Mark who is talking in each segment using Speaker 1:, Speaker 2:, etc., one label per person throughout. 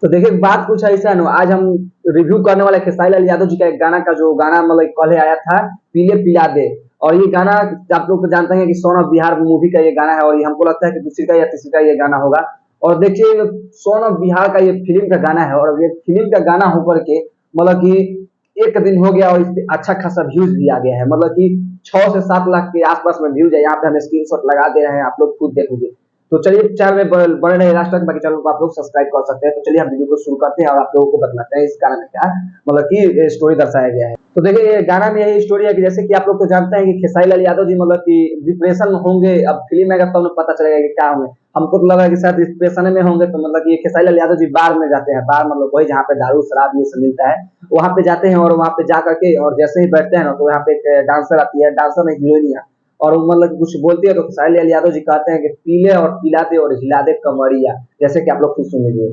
Speaker 1: तो देखिए बात कुछ ऐसा है ना, आज हम रिव्यू करने वाले खेसारी लाल यादव जी का एक गाना का जो गाना मतलब कल आया था, पीले पिला दे। और ये गाना आप लोग तो जानते हैं कि सोन ऑफ बिहार मूवी का ये गाना है, और ये हमको लगता है कि दूसरी का या तीसरी का ये गाना होगा। और देखिए सोन ऑफ बिहार का ये फिल्म का गाना है, और ये फिल्म का गाना होकर के मतलब कि एक दिन हो गया और इस पे अच्छा खासा व्यूज भी आ गया है, मतलब कि 6 से 7 लाख के आसपास में व्यूज है। यहाँ पे हम स्क्रीनशॉट लगा दे रहे हैं, आप लोग खुद देख लीजिए। तो चलिए चैनल में बने रहे लास्ट तक, बाकी चैनल को आप लोग सब्सक्राइब कर सकते हैं। तो चलिए हम वीडियो को शुरू करते हैं और आप लोगों को बताते हैं इस गाना में क्या मतलब कि स्टोरी दर्शाया गया है। तो देखिए ये गाना में यही स्टोरी है कि जैसे कि आप लोग तो जानते हैं कि खेसारी लाल यादव जी मतलब कि डिप्रेशन में होंगे। अब फिल्म आएगा तब पता चलेगा कि क्या होंगे। हमको तो लगा कि शायद डिप्रेशन में होंगे, तो मतलब कि खेसारी लाल यादव जी बार में जाते हैं। बार मतलब वही जहाँ पे दारू शराब ये सब मिलता है, वहाँ पे जाते हैं। और वहाँ पे जा करके और जैसे ही बैठते हैं ना, तो यहाँ पे एक डांसर आती है, डांसर में हीरोइन है। और वो मतलब कुछ बोलती है तो खेसारी लाल यादव जी कहते हैं कि पीले और पिला दे और हिला दे कमरिया, जैसे कि आप लोग खुद सुन लीजिए।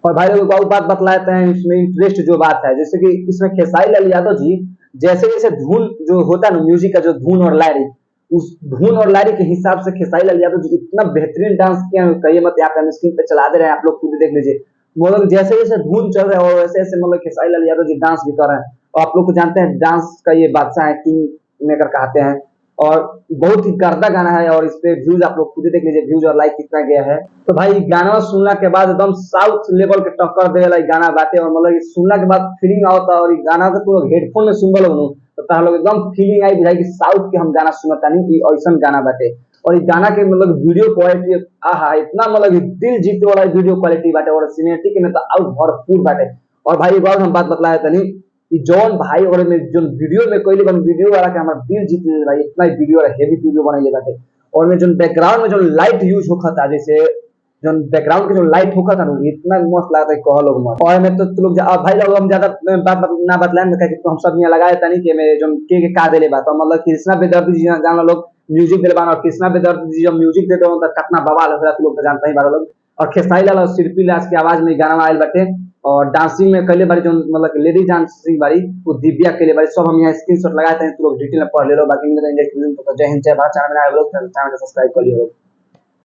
Speaker 1: और भाई लोग बहुत बात बतलाते हैं इसमें इंटरेस्ट जो बात है, जैसे कि इसमें खेसारी लाल यादव जी जैसे जैसे धुन जो होता है ना, म्यूजिक का जो धुन और लारी, उस धुन और लारी के हिसाब से खेसारी लाल यादव जी इतना बेहतरीन डांस किया है, कहिए मत। यहाँ पे स्क्रीन पे चला दे रहे हैं, आप लोग खुद देख लीजिए। मतलब जैसे जैसे धुन चल रहा है और वैसे वैसे मतलब खेसारी लाल यादव जी डांस भी कर रहे हैं। और आप लोग को जानते हैं डांस का ये बादशाह है, किंग मेकर कहते हैं। और बहुत ही गर्दा गाना है, और इस पे व्यूज आप लोग खुद ही देख लीजिए, व्यूज और लाइक कितना गया है। तो भाई गाना सुनने के बाद एकदम साउथ लेवल के टक्कर दे वाला गाना बाटे। और मतलब सुनने के बाद फीलिंग आता है, और गाना के तो हेडफोन में सुन लो तो तार लोग एकदम फीलिंग आई बुझाई कि साउथ के हम गाना सुनता नहीं, ऐसा गाना बाटे। और इस गाना के मतलब वीडियो क्वालिटी आहा इतना मतलब दिल जीतने वाला वीडियो क्वालिटी बाटे, और सिनेमैटिक में तो और भरपूर बाटे। और भाई एक बार हम बात बतलाया तनी कि जॉन भाई और में जो वीडियो में कोई बन वीडियो वाला के हमारा दिल जीत ले भाई, इतना वीडियो वाला हेवी वीडियो बना बाटे। और में जो बैकग्राउंड में जो लाइट यूज होता था, जैसे जो बैकग्राउंड के जो लाइट होगा था ना, इतना मस्त लगता है कह लोग मत। और मैं तो लोग भाई लोग हम ज्यादा बात ना बतलाएं तो हम सब यहाँ लगाए था नहीं कि मैं जो के का देले बात, मतलब कृष्णा बेदर्दी जी जान लोग म्यूजिक दिलवान। और कृष्णा बेदर्दी जी जब म्यूजिक देते हो तो कितना बवाल हो रहा है, लोग तो जानते ही बारह लोग। और खेसारी लाल और शिल्पी लाल की आवाज में गाना आयल बाटे। और डांसिंग में कले बारी जो मतलब लेडीज डांसिंग बारी वो दिव्या के लिए बारी, सब हम यहाँ स्क्रीनशॉट लगाते हैं, तो लोग डिटेल में पढ़ ले लो। बाकी मिलते हैं जय हिंद, जय भारत। चैनल में आए लोग चैनल सब्सक्राइब कर लियो।